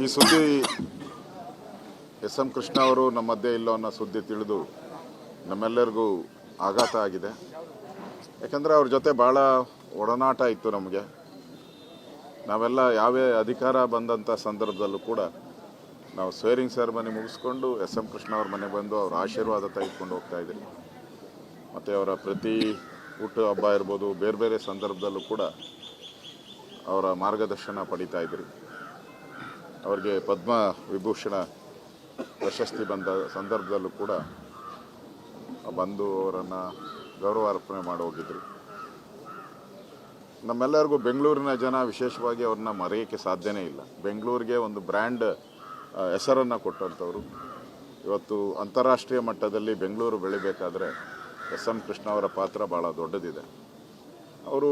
ಈ ಸುದ್ದಿ S M Krishna ಅವರು ನಮ್ಮ ಮಧ್ಯೆ ಇಲ್ಲ ಅನ್ನೋ ಸುದ್ದಿ ತಿಳಿದು ನಮ್ಮೆಲ್ಲರಿಗೂ ಆಘಾತ ಆಗಿದೆ. ಯಾಕಂದರೆ ಅವ್ರ ಜೊತೆ ಭಾಳ ಒಡನಾಟ ಇತ್ತು ನಮಗೆ. ನಾವೆಲ್ಲ ಯಾವೇ ಅಧಿಕಾರ ಬಂದಂಥ ಸಂದರ್ಭದಲ್ಲೂ ಕೂಡ ನಾವು ಸ್ವೇರಿಂಗ್ ಸೆರೆಮನಿ ಮುಗಿಸ್ಕೊಂಡು ಎಸ್ ಎಂ ಕೃಷ್ಣ ಅವ್ರ ಮನೆಗೆ ಬಂದು ಅವ್ರ ಆಶೀರ್ವಾದ ತೆಗೆದುಕೊಂಡು ಹೋಗ್ತಾಯಿದ್ರಿ. ಮತ್ತು ಅವರ ಪ್ರತಿ ಹುಟ್ಟು ಹಬ್ಬ ಇರ್ಬೋದು, ಬೇರೆ ಬೇರೆ ಸಂದರ್ಭದಲ್ಲೂ ಕೂಡ ಅವರ ಮಾರ್ಗದರ್ಶನ ಪಡಿತಾ ಇದ್ರಿ. ಅವರಿಗೆ ಪದ್ಮ ವಿಭೂಷಣ ಪ್ರಶಸ್ತಿ ಬಂದ ಸಂದರ್ಭದಲ್ಲೂ ಕೂಡ ಬಂದು ಅವರನ್ನು ಗೌರವ ಅರ್ಪಣೆ ಮಾಡಿ ಹೋಗಿದ್ರಿ. ನಮ್ಮೆಲ್ಲರಿಗೂ ಬೆಂಗಳೂರಿನ ಜನ ವಿಶೇಷವಾಗಿ ಅವ್ರನ್ನ ಮರೆಯೋಕ್ಕೆ ಸಾಧ್ಯನೇ ಇಲ್ಲ. ಬೆಂಗಳೂರಿಗೆ ಒಂದು ಬ್ರ್ಯಾಂಡ್ ಹೆಸರನ್ನು ಕೊಟ್ಟಂಥವ್ರು. ಇವತ್ತು ಅಂತಾರಾಷ್ಟ್ರೀಯ ಮಟ್ಟದಲ್ಲಿ ಬೆಂಗಳೂರು ಬೆಳಿಬೇಕಾದ್ರೆ ಎಸ್ ಎಂ ಕೃಷ್ಣ ಅವರ ಪಾತ್ರ ಭಾಳ ದೊಡ್ಡದಿದೆ. ಅವರು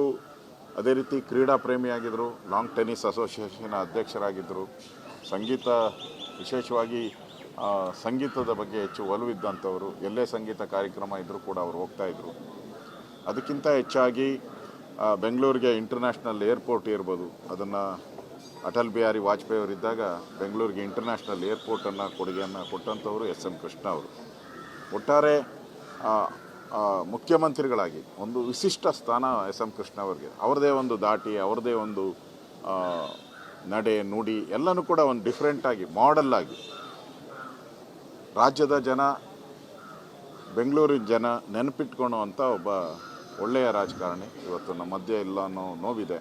ಅದೇ ರೀತಿ ಕ್ರೀಡಾ ಪ್ರೇಮಿಯಾಗಿದ್ದರು, ಲಾಂಗ್ ಟೆನ್ನಿಸ್ ಅಸೋಸಿಯೇಷನ್ ಅಧ್ಯಕ್ಷರಾಗಿದ್ದರು. ಸಂಗೀತ, ವಿಶೇಷವಾಗಿ ಸಂಗೀತದ ಬಗ್ಗೆ ಹೆಚ್ಚು ಒಲವಿದ್ದಂಥವರು. ಎಲ್ಲೇ ಸಂಗೀತ ಕಾರ್ಯಕ್ರಮ ಇದ್ದರೂ ಕೂಡ ಅವರು ಹೋಗ್ತಾಯಿದ್ರು. ಅದಕ್ಕಿಂತ ಹೆಚ್ಚಾಗಿ ಬೆಂಗಳೂರಿಗೆ ಇಂಟರ್ನ್ಯಾಷನಲ್ ಏರ್ಪೋರ್ಟ್ ಇರ್ಬೋದು, ಅದನ್ನು ಅಟಲ್ ಬಿಹಾರಿ ವಾಜಪೇಯಿ ಅವರಿದ್ದಾಗ ಬೆಂಗಳೂರಿಗೆ ಇಂಟರ್ನ್ಯಾಷನಲ್ ಏರ್ಪೋರ್ಟನ್ನು ಕೊಡುಗೆಯನ್ನು ಕೊಟ್ಟಂಥವರು ಎಸ್ ಎಂ ಕೃಷ್ಣ ಅವರು. ಒಟ್ಟಾರೆ ಮುಖ್ಯಮಂತ್ರಿಗಳಾಗಿ ಒಂದು ವಿಶಿಷ್ಟ ಸ್ಥಾನ ಎಸ್ ಎಂ ಕೃಷ್ಣ ಅವರಿಗೆ. ಅವ್ರದ್ದೇ ಒಂದು ದಾಟಿ, ಅವ್ರದ್ದೇ ಒಂದು ನಡೆ ನುಡಿ ಎಲ್ಲನೂ ಕೂಡ ಒಂದು ಡಿಫ್ರೆಂಟಾಗಿ ಮಾಡೆಲ್ಲಾಗಿ ರಾಜ್ಯದ ಜನ, ಬೆಂಗಳೂರಿನ ಜನ ನೆನಪಿಟ್ಕೊಳ್ಳುವಂಥ ಒಬ್ಬ ಒಳ್ಳೆಯ ರಾಜಕಾರಣಿ ಇವತ್ತು ನಮ್ಮ ಮಧ್ಯೆ ಇಲ್ಲ ಅನ್ನೋ ನೋವಿದೆ.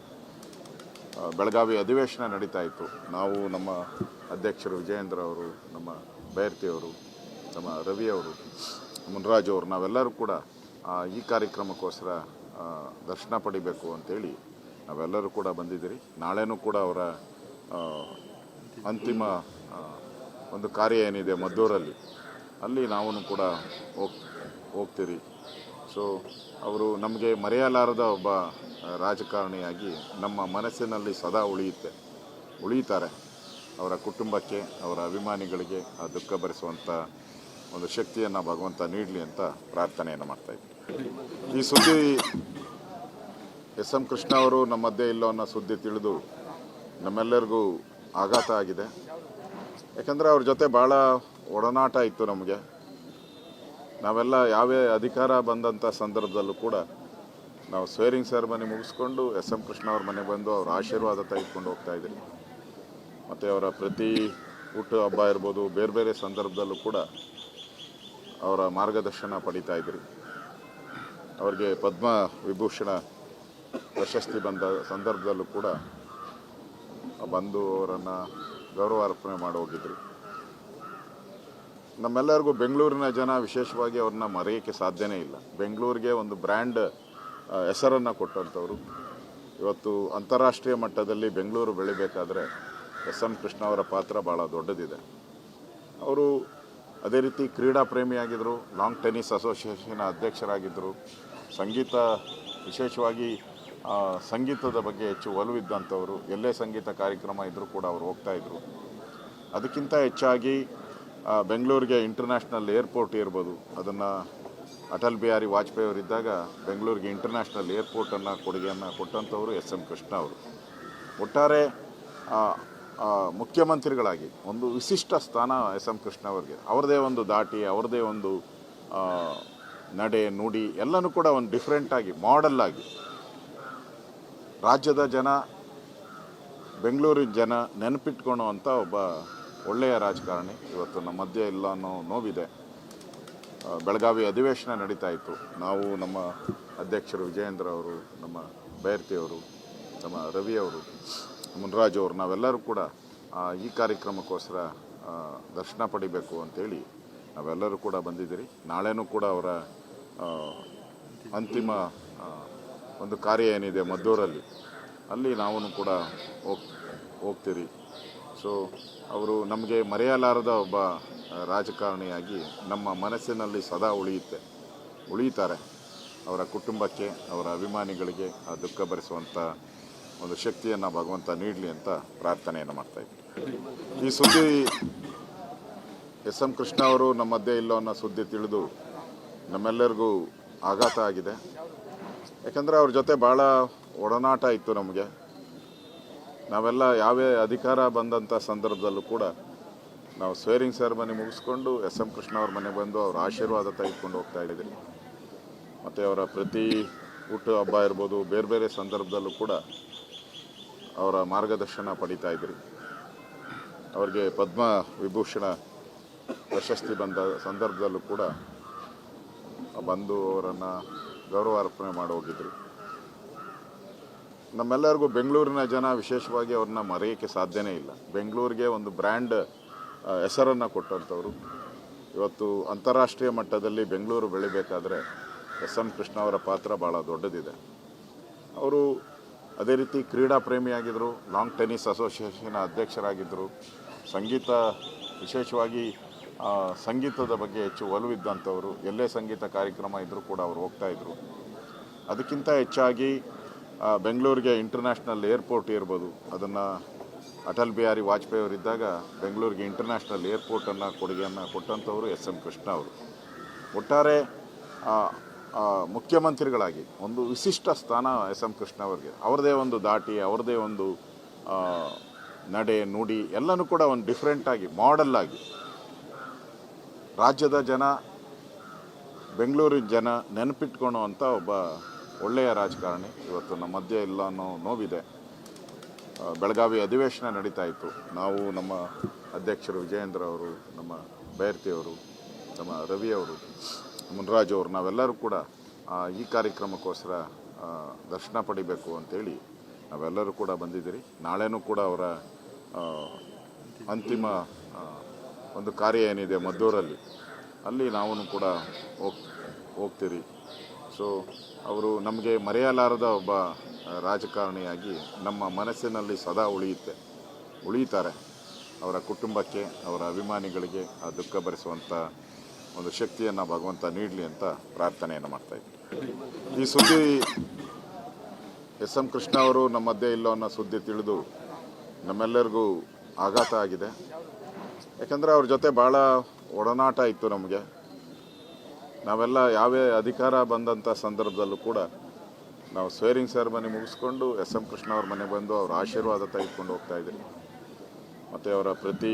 ಬೆಳಗಾವಿ ಅಧಿವೇಶನ ನಡೀತಾ ಇತ್ತು. ನಾವು, ನಮ್ಮ ಅಧ್ಯಕ್ಷರು ವಿಜಯೇಂದ್ರ ಅವರು, ನಮ್ಮ ಬೈರ್ತಿಯವರು, ನಮ್ಮ ರವಿಯವರು, ಮುನ್ರಾಜ್ ಅವರು, ನಾವೆಲ್ಲರೂ ಕೂಡ ಈ ಕಾರ್ಯಕ್ರಮಕ್ಕೋಸ್ಕರ ದರ್ಶನ ಪಡಿಬೇಕು ಅಂತೇಳಿ ನಾವೆಲ್ಲರೂ ಕೂಡ ಬಂದಿದ್ದೀರಿ. ನಾಳೆನೂ ಕೂಡ ಅವರ ಅಂತಿಮ ಒಂದು ಕಾರ್ಯ ಏನಿದೆ ಮದ್ದೂರಲ್ಲಿ, ಅಲ್ಲಿ ನಾವು ಕೂಡ ಹೋಗ್ತೀರಿ. ಸೊ ಅವರು ನಮಗೆ ಮರೆಯಲಾರದ ಒಬ್ಬ ರಾಜಕಾರಣಿಯಾಗಿ ನಮ್ಮ ಮನಸ್ಸಿನಲ್ಲಿ ಸದಾ ಉಳಿಯುತ್ತಾರೆ. ಅವರ ಕುಟುಂಬಕ್ಕೆ, ಅವರ ಅಭಿಮಾನಿಗಳಿಗೆ ಆ ದುಃಖ ಭರಿಸುವಂಥ ಒಂದು ಶಕ್ತಿಯನ್ನು ಭಗವಂತ ನೀಡಲಿ ಅಂತ ಪ್ರಾರ್ಥನೆಯನ್ನು ಮಾಡ್ತಾಯಿದ್ವಿ. ಈ ಸುದ್ದಿ ಎಸ್ ಎಂ ಕೃಷ್ಣ ಅವರು ನಮ್ಮ ಮಧ್ಯೆ ಇಲ್ಲ ಅನ್ನೋ ಸುದ್ದಿ ತಿಳಿದು ನಮ್ಮೆಲ್ಲರಿಗೂ ಆಘಾತ ಆಗಿದೆ. ಯಾಕಂದರೆ ಅವ್ರ ಜೊತೆ ಭಾಳ ಒಡನಾಟ ಇತ್ತು ನಮಗೆ. ನಾವೆಲ್ಲ ಯಾವೇ ಅಧಿಕಾರ ಬಂದಂಥ ಸಂದರ್ಭದಲ್ಲೂ ಕೂಡ ನಾವು ಸ್ವೇರಿಂಗ್ ಸೆರೆಮನಿ ಮುಗಿಸ್ಕೊಂಡು ಎಸ್ ಎಂ ಕೃಷ್ಣ ಅವ್ರ ಮನೆಗೆ ಬಂದು ಅವ್ರ ಆಶೀರ್ವಾದ ತೆಗೆದುಕೊಂಡು ಹೋಗ್ತಾಯಿದ್ರಿ. ಮತ್ತು ಅವರ ಪ್ರತಿ ಹುಟ್ಟು ಹಬ್ಬ ಇರ್ಬೋದು, ಬೇರೆ ಬೇರೆ ಸಂದರ್ಭದಲ್ಲೂ ಕೂಡ ಅವರ ಮಾರ್ಗದರ್ಶನ ಪಡಿತಾ ಇದ್ರಿ. ಅವ್ರಿಗೆ ಪದ್ಮ ವಿಭೂಷಣ ಪ್ರಶಸ್ತಿ ಬಂದ ಸಂದರ್ಭದಲ್ಲೂ ಕೂಡ ಬಂದು ಅವರನ್ನು ಗೌರವ ಅರ್ಪಣೆ ಮಾಡಿ ಹೋಗಿದ್ರಿ. ನಮ್ಮೆಲ್ಲರಿಗೂ ಬೆಂಗಳೂರಿನ ಜನ ವಿಶೇಷವಾಗಿ ಅವ್ರನ್ನ ಮರೆಯೋಕ್ಕೆ ಸಾಧ್ಯನೇ ಇಲ್ಲ. ಬೆಂಗಳೂರಿಗೆ ಒಂದು ಬ್ರ್ಯಾಂಡ್ ಹೆಸರನ್ನು ಕೊಟ್ಟಂಥವ್ರು. ಇವತ್ತು ಅಂತಾರಾಷ್ಟ್ರೀಯ ಮಟ್ಟದಲ್ಲಿ ಬೆಂಗಳೂರು ಬೆಳಿಬೇಕಾದ್ರೆ ಎಸ್ ಎಂ ಕೃಷ್ಣ ಅವರ ಪಾತ್ರ ಭಾಳ ದೊಡ್ಡದಿದೆ. ಅವರು ಅದೇ ರೀತಿ ಕ್ರೀಡಾ ಪ್ರೇಮಿಯಾಗಿದ್ದರು, ಲಾಂಗ್ ಟೆನ್ನಿಸ್ ಅಸೋಸಿಯೇಷನ್ ಅಧ್ಯಕ್ಷರಾಗಿದ್ದರು. ಸಂಗೀತ, ವಿಶೇಷವಾಗಿ ಸಂಗೀತದ ಬಗ್ಗೆ ಹೆಚ್ಚು ಒಲವಿದ್ದಂಥವರು. ಎಲ್ಲೇ ಸಂಗೀತ ಕಾರ್ಯಕ್ರಮ ಇದ್ದರೂ ಕೂಡ ಅವರು ಹೋಗ್ತಾಯಿದ್ರು. ಅದಕ್ಕಿಂತ ಹೆಚ್ಚಾಗಿ ಬೆಂಗಳೂರಿಗೆ ಇಂಟರ್ನ್ಯಾಷನಲ್ ಏರ್ಪೋರ್ಟ್ ಇರ್ಬೋದು, ಅದನ್ನು ಅಟಲ್ ಬಿಹಾರಿ ವಾಜಪೇಯಿ ಅವರಿದ್ದಾಗ ಬೆಂಗಳೂರಿಗೆ ಇಂಟರ್ನ್ಯಾಷನಲ್ ಏರ್ಪೋರ್ಟನ್ನು ಕೊಡುಗೆಯನ್ನು ಕೊಟ್ಟಂಥವರು ಎಸ್ ಎಂ ಕೃಷ್ಣ ಅವರು. ಒಟ್ಟಾರೆ ಮುಖ್ಯಮಂತ್ರಿಗಳಾಗಿ ಒಂದು ವಿಶಿಷ್ಟ ಸ್ಥಾನ ಎಸ್ ಎಂ ಕೃಷ್ಣ ಅವರಿಗೆ. ಅವ್ರದ್ದೇ ಒಂದು ದಾಟಿ, ಅವ್ರದ್ದೇ ಒಂದು ನಡೆ ನುಡಿ ಎಲ್ಲನೂ ಕೂಡ ಒಂದು ಡಿಫ್ರೆಂಟಾಗಿ ಮಾಡೆಲ್ಲಾಗಿ ರಾಜ್ಯದ ಜನ, ಬೆಂಗಳೂರಿನ ಜನ ನೆನಪಿಟ್ಕೊಳ್ಳುವಂಥ ಒಬ್ಬ ಒಳ್ಳೆಯ ರಾಜಕಾರಣಿ ಇವತ್ತು ನಮ್ಮ ಮಧ್ಯೆ ಇಲ್ಲ ಅನ್ನೋ ನೋವಿದೆ. ಬೆಳಗಾವಿ ಅಧಿವೇಶನ ನಡೀತಾ ಇತ್ತು. ನಾವು, ನಮ್ಮ ಅಧ್ಯಕ್ಷರು ವಿಜಯೇಂದ್ರ ಅವರು, ನಮ್ಮ ಬೈರ್ತಿಯವರು, ನಮ್ಮ ರವಿಯವರು, ಮುನ್ರಾಜ್ ಅವರು, ನಾವೆಲ್ಲರೂ ಕೂಡ ಈ ಕಾರ್ಯಕ್ರಮಕ್ಕೋಸ್ಕರ ದರ್ಶನ ಪಡಿಬೇಕು ಅಂತೇಳಿ ನಾವೆಲ್ಲರೂ ಕೂಡ ಬಂದಿದ್ದೀರಿ. ನಾಳೆನೂ ಕೂಡ ಅವರ ಅಂತಿಮ ಒಂದು ಕಾರ್ಯ ಏನಿದೆ ಮದ್ದೂರಲ್ಲಿ, ಅಲ್ಲಿ ನಾವು ಕೂಡ ಹೋಗ್ತೀರಿ. ಸೊ ಅವರು ನಮಗೆ ಮರೆಯಲಾರದ ಒಬ್ಬ ರಾಜಕಾರಣಿಯಾಗಿ ನಮ್ಮ ಮನಸ್ಸಿನಲ್ಲಿ ಸದಾ ಉಳಿಯುತ್ತಾರೆ. ಅವರ ಕುಟುಂಬಕ್ಕೆ, ಅವರ ಅಭಿಮಾನಿಗಳಿಗೆ ಆ ದುಃಖ ಭರಿಸುವಂಥ ಒಂದು ಶಕ್ತಿಯನ್ನು ಭಗವಂತ ನೀಡಲಿ ಅಂತ ಪ್ರಾರ್ಥನೆಯನ್ನು ಮಾಡ್ತಾಯಿದ್ವಿ. ಈ ಸುದ್ದಿ ಎಸ್ ಎಂ ಕೃಷ್ಣ ಅವರು ನಮ್ಮ ಮಧ್ಯೆ ಇಲ್ಲ ಅನ್ನೋ ಸುದ್ದಿ ತಿಳಿದು ನಮ್ಮೆಲ್ಲರಿಗೂ ಆಘಾತ ಆಗಿದೆ. ಯಾಕಂದರೆ ಅವ್ರ ಜೊತೆ ಭಾಳ ಒಡನಾಟ ಇತ್ತು ನಮಗೆ. ನಾವೆಲ್ಲ ಯಾವೇ ಅಧಿಕಾರ ಬಂದಂಥ ಸಂದರ್ಭದಲ್ಲೂ ಕೂಡ ನಾವು ಸ್ವೇರಿಂಗ್ ಸೆರೆಮನಿ ಮುಗಿಸ್ಕೊಂಡು ಎಸ್ ಎಂ ಕೃಷ್ಣ ಅವ್ರ ಮನೆಗೆ ಬಂದು ಅವ್ರ ಆಶೀರ್ವಾದ ತೆಗೆದುಕೊಂಡು ಹೋಗ್ತಾ ಇದ್ದೀರಿ. ಮತ್ತು ಅವರ ಪ್ರತಿ ಹುಟ್ಟು ಹಬ್ಬ ಇರ್ಬೋದು, ಬೇರೆ ಬೇರೆ ಸಂದರ್ಭದಲ್ಲೂ ಕೂಡ ಅವರ ಮಾರ್ಗದರ್ಶನ ಪಡಿತಾ ಇದ್ದೀರಿ. ಅವ್ರಿಗೆ ಪದ್ಮ ವಿಭೂಷಣ ಪ್ರಶಸ್ತಿ ಬಂದ ಸಂದರ್ಭದಲ್ಲೂ ಕೂಡ ಬಂದು ಅವರನ್ನು ಗೌರವಾರ್ಪಣೆ ಮಾಡಿ ಹೋಗಿದ್ರು. ನಮ್ಮೆಲ್ಲರಿಗೂ ಬೆಂಗಳೂರಿನ ಜನ ವಿಶೇಷವಾಗಿ ಅವ್ರನ್ನ ಮರೆಯೋಕ್ಕೆ ಸಾಧ್ಯನೇ ಇಲ್ಲ. ಬೆಂಗಳೂರಿಗೆ ಒಂದು ಬ್ರ್ಯಾಂಡ್ ಹೆಸರನ್ನು ಕೊಟ್ಟಂಥವ್ರು. ಇವತ್ತು ಅಂತಾರಾಷ್ಟ್ರೀಯ ಮಟ್ಟದಲ್ಲಿ ಬೆಂಗಳೂರು ಬೆಳಿಬೇಕಾದ್ರೆ ಎಸ್ ಎಂ ಕೃಷ್ಣ ಅವರ ಪಾತ್ರ ಭಾಳ ದೊಡ್ಡದಿದೆ. ಅವರು ಅದೇ ರೀತಿ ಕ್ರೀಡಾ ಪ್ರೇಮಿಯಾಗಿದ್ದರು, ಲಾಂಗ್ ಟೆನ್ನಿಸ್ ಅಸೋಸಿಯೇಷನ್ ಅಧ್ಯಕ್ಷರಾಗಿದ್ದರು. ಸಂಗೀತ, ವಿಶೇಷವಾಗಿ ಸಂಗೀತದ ಬಗ್ಗೆ ಹೆಚ್ಚು ಒಲವಿದ್ದಂಥವರು. ಎಲ್ಲೇ ಸಂಗೀತ ಕಾರ್ಯಕ್ರಮ ಇದ್ದರೂ ಕೂಡ ಅವರು ಹೋಗ್ತಾಯಿದ್ರು. ಅದಕ್ಕಿಂತ ಹೆಚ್ಚಾಗಿ ಬೆಂಗಳೂರಿಗೆ ಇಂಟರ್ನ್ಯಾಷನಲ್ ಏರ್ಪೋರ್ಟ್ ಇರ್ಬೋದು, ಅದನ್ನು ಅಟಲ್ ಬಿಹಾರಿ ವಾಜಪೇಯಿ ಅವರಿದ್ದಾಗ ಬೆಂಗಳೂರಿಗೆ ಇಂಟರ್ನ್ಯಾಷನಲ್ ಏರ್ಪೋರ್ಟನ್ನು ಕೊಡುಗೆಯನ್ನು ಕೊಟ್ಟಂಥವರು ಎಸ್ ಎಂ ಕೃಷ್ಣ ಅವರು. ಒಟ್ಟಾರೆ ಮುಖ್ಯಮಂತ್ರಿಗಳಾಗಿ ಒಂದು ವಿಶಿಷ್ಟ ಸ್ಥಾನ ಎಸ್ ಎಂ ಕೃಷ್ಣ ಅವರಿಗೆ. ಅವ್ರದ್ದೇ ಒಂದು ದಾಟಿ, ಅವ್ರದ್ದೇ ಒಂದು ನಡೆ ನುಡಿ ಎಲ್ಲನೂ ಕೂಡ ಒಂದು ಡಿಫ್ರೆಂಟಾಗಿ, ಮಾಡೆಲ್ಲಾಗಿ ರಾಜ್ಯದ ಜನ, ಬೆಂಗಳೂರಿನ ಜನ ನೆನಪಿಟ್ಕೊಳ್ಳುವಂಥ ಒಬ್ಬ ಒಳ್ಳೆಯ ರಾಜಕಾರಣಿ ಇವತ್ತು ನಮ್ಮ ಮಧ್ಯೆ ಇಲ್ಲ ಅನ್ನೋ ನೋವಿದೆ. ಬೆಳಗಾವಿ ಅಧಿವೇಶನ ನಡೀತಾ ಇತ್ತು. ನಾವು, ನಮ್ಮ ಅಧ್ಯಕ್ಷರು ವಿಜಯೇಂದ್ರ ಅವರು, ನಮ್ಮ ಬೈರ್ತಿಯವರು, ನಮ್ಮ ರವಿಯವರು, ಮುನ್ರಾಜ್ ಅವರು, ನಾವೆಲ್ಲರೂ ಕೂಡ ಈ ಕಾರ್ಯಕ್ರಮಕ್ಕೋಸ್ಕರ ದರ್ಶನ ಪಡಿಬೇಕು ಅಂಥೇಳಿ ನಾವೆಲ್ಲರೂ ಕೂಡ ಬಂದಿದ್ದೀರಿ. ನಾಳೆನೂ ಕೂಡ ಅವರ ಅಂತಿಮ ಒಂದು ಕಾರ್ಯ ಏನಿದೆ ಮದ್ದೂರಲ್ಲಿ, ಅಲ್ಲಿ ನಾವು ಕೂಡ ಹೋಗ್ತೀರಿ. ಸೊ ಅವರು ನಮಗೆ ಮರೆಯಲಾರದ ಒಬ್ಬ ರಾಜಕಾರಣಿಯಾಗಿ ನಮ್ಮ ಮನಸ್ಸಿನಲ್ಲಿ ಸದಾ ಉಳಿಯುತ್ತಾರೆ. ಅವರ ಕುಟುಂಬಕ್ಕೆ, ಅವರ ಅಭಿಮಾನಿಗಳಿಗೆ ಆ ದುಃಖ ಭರಿಸುವಂಥ ಒಂದು ಶಕ್ತಿಯನ್ನು ಭಗವಂತ ನೀಡಲಿ ಅಂತ ಪ್ರಾರ್ಥನೆಯನ್ನು ಮಾಡ್ತಾಯಿದ್ವಿ. ಈ ಸುದ್ದಿ ಎಸ್ ಎಂ ಕೃಷ್ಣ ಅವರು ನಮ್ಮ ಮಧ್ಯೆ ಇಲ್ಲ ಅನ್ನೋ ಸುದ್ದಿ ತಿಳಿದು ನಮ್ಮೆಲ್ಲರಿಗೂ ಆಘಾತ ಆಗಿದೆ. ಯಾಕಂದರೆ ಅವ್ರ ಜೊತೆ ಭಾಳ ಒಡನಾಟ ಇತ್ತು ನಮಗೆ. ನಾವೆಲ್ಲ ಯಾವೇ ಅಧಿಕಾರ ಬಂದಂಥ ಸಂದರ್ಭದಲ್ಲೂ ಕೂಡ ನಾವು ಸ್ವೇರಿಂಗ್ ಸೆರೆಮನಿ ಮುಗಿಸ್ಕೊಂಡು ಎಸ್ ಎಂ ಕೃಷ್ಣ ಅವ್ರ ಮನೆಗೆ ಬಂದು ಅವ್ರ ಆಶೀರ್ವಾದ ತೆಗೆದುಕೊಂಡು ಹೋಗ್ತಾ ಇದ್ದೀರಿ. ಮತ್ತು ಅವರ ಪ್ರತಿ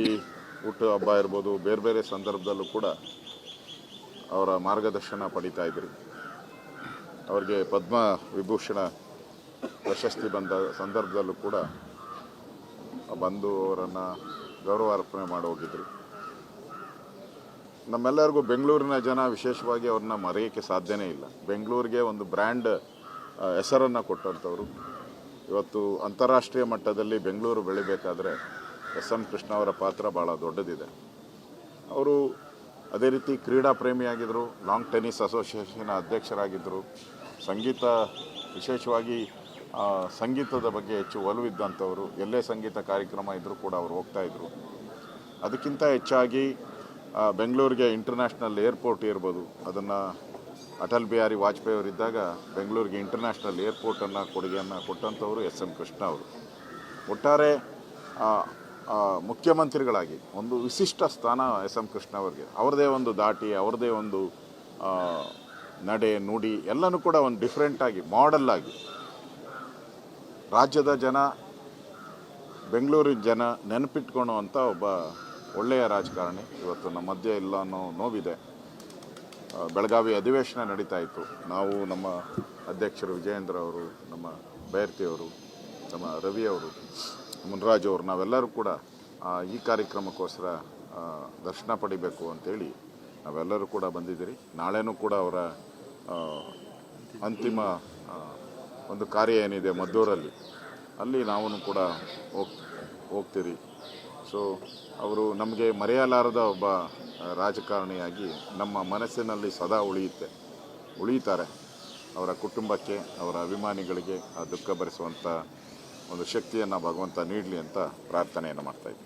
ಹುಟ್ಟು ಹಬ್ಬ ಇರ್ಬೋದು, ಬೇರೆ ಬೇರೆ ಸಂದರ್ಭದಲ್ಲೂ ಕೂಡ ಅವರ ಮಾರ್ಗದರ್ಶನ ಪಡಿತಾ ಇದ್ದೀರಿ. ಅವ್ರಿಗೆ ಪದ್ಮ ವಿಭೂಷಣ ಪ್ರಶಸ್ತಿ ಬಂದ ಸಂದರ್ಭದಲ್ಲೂ ಕೂಡ ಬಂದು ಅವರನ್ನು ಗೌರವಾರ್ಪಣೆ ಮಾಡಿ ಹೋಗಿದ್ರು. ನಮ್ಮೆಲ್ಲರಿಗೂ ಬೆಂಗಳೂರಿನ ಜನ ವಿಶೇಷವಾಗಿ ಅವ್ರನ್ನ ಮರೆಯೋಕ್ಕೆ ಸಾಧ್ಯನೇ ಇಲ್ಲ. ಬೆಂಗಳೂರಿಗೆ ಒಂದು ಬ್ರ್ಯಾಂಡ್ ಹೆಸರನ್ನು ಕೊಟ್ಟಂಥವ್ರು. ಇವತ್ತು ಅಂತಾರಾಷ್ಟ್ರೀಯ ಮಟ್ಟದಲ್ಲಿ ಬೆಂಗಳೂರು ಬೆಳಿಬೇಕಾದ್ರೆ ಎಸ್ ಎಂ ಕೃಷ್ಣ ಅವರ ಪಾತ್ರ ಭಾಳ ದೊಡ್ಡದಿದೆ. ಅವರು ಅದೇ ರೀತಿ ಕ್ರೀಡಾ ಪ್ರೇಮಿಯಾಗಿದ್ದರು, ಲಾಂಗ್ ಟೆನ್ನಿಸ್ ಅಸೋಸಿಯೇಷನ್ ಅಧ್ಯಕ್ಷರಾಗಿದ್ದರು. ಸಂಗೀತ, ವಿಶೇಷವಾಗಿ ಸಂಗೀತದ ಬಗ್ಗೆ ಹೆಚ್ಚು ಒಲವಿದ್ದಂಥವರು. ಎಲ್ಲೇ ಸಂಗೀತ ಕಾರ್ಯಕ್ರಮ ಇದ್ದರೂ ಕೂಡ ಅವರು ಹೋಗ್ತಾಯಿದ್ರು. ಅದಕ್ಕಿಂತ ಹೆಚ್ಚಾಗಿ ಬೆಂಗಳೂರಿಗೆ ಇಂಟರ್ನ್ಯಾಷನಲ್ ಏರ್ಪೋರ್ಟ್ ಇರ್ಬೋದು, ಅದನ್ನು ಅಟಲ್ ಬಿಹಾರಿ ವಾಜಪೇಯಿ ಅವರಿದ್ದಾಗ ಬೆಂಗಳೂರಿಗೆ ಇಂಟರ್ನ್ಯಾಷನಲ್ ಏರ್ಪೋರ್ಟನ್ನು ಕೊಡುಗೆಯನ್ನು ಕೊಟ್ಟಂಥವರು ಎಸ್ ಎಂ ಕೃಷ್ಣ ಅವರು. ಒಟ್ಟಾರೆ ಮುಖ್ಯಮಂತ್ರಿಗಳಾಗಿ ಒಂದು ವಿಶಿಷ್ಟ ಸ್ಥಾನ ಎಸ್ ಎಂ ಕೃಷ್ಣ ಅವರಿಗೆ. ಅವ್ರದ್ದೇ ಒಂದು ದಾಟಿ, ಅವ್ರದ್ದೇ ಒಂದು ನಡೆ ನುಡಿ ಎಲ್ಲನೂ ಕೂಡ ಒಂದು ಡಿಫ್ರೆಂಟಾಗಿ, ಮಾಡೆಲ್ಲಾಗಿ ರಾಜ್ಯದ ಜನ, ಬೆಂಗಳೂರಿನ ಜನ ನೆನಪಿಟ್ಕೊಳ್ಳುವಂಥ ಒಬ್ಬ ಒಳ್ಳೆಯ ರಾಜಕಾರಣಿ ಇವತ್ತು ನಮ್ಮ ಮಧ್ಯೆ ಇಲ್ಲ ಅನ್ನೋ ನೋವಿದೆ. ಬೆಳಗಾವಿ ಅಧಿವೇಶನ ನಡೀತಾ ಇತ್ತು. ನಾವು, ನಮ್ಮ ಅಧ್ಯಕ್ಷರು ವಿಜಯೇಂದ್ರ ಅವರು, ನಮ್ಮ ಬೈರ್ತಿಯವರು, ನಮ್ಮ ರವಿಯವರು, ಮುನ್ರಾಜ್ ಅವರು, ನಾವೆಲ್ಲರೂ ಕೂಡ ಈ ಕಾರ್ಯಕ್ರಮಕ್ಕೋಸ್ಕರ ದರ್ಶನ ಪಡಿಬೇಕು ಅಂಥೇಳಿ ನಾವೆಲ್ಲರೂ ಕೂಡ ಬಂದಿದ್ದೀರಿ. ನಾಳೆನೂ ಕೂಡ ಅವರ ಅಂತಿಮ ಒಂದು ಕಾರ್ಯ ಏನಿದೆ ಮದ್ದೂರಲ್ಲಿ, ಅಲ್ಲಿ ನಾವು ಕೂಡ ಹೋಗ್ತೀರಿ. ಸೊ ಅವರು ನಮಗೆ ಮರೆಯಲಾರದ ಒಬ್ಬ ರಾಜಕಾರಣಿಯಾಗಿ ನಮ್ಮ ಮನಸ್ಸಿನಲ್ಲಿ ಸದಾ ಉಳಿಯುತ್ತಾರೆ. ಅವರ ಕುಟುಂಬಕ್ಕೆ, ಅವರ ಅಭಿಮಾನಿಗಳಿಗೆ ಆ ದುಃಖ ಭರಿಸುವಂಥ ಒಂದು ಶಕ್ತಿಯನ್ನು ಭಗವಂತ ನೀಡಲಿ ಅಂತ ಪ್ರಾರ್ಥನೆಯನ್ನು ಮಾಡ್ತಾಯಿದ್ವಿ.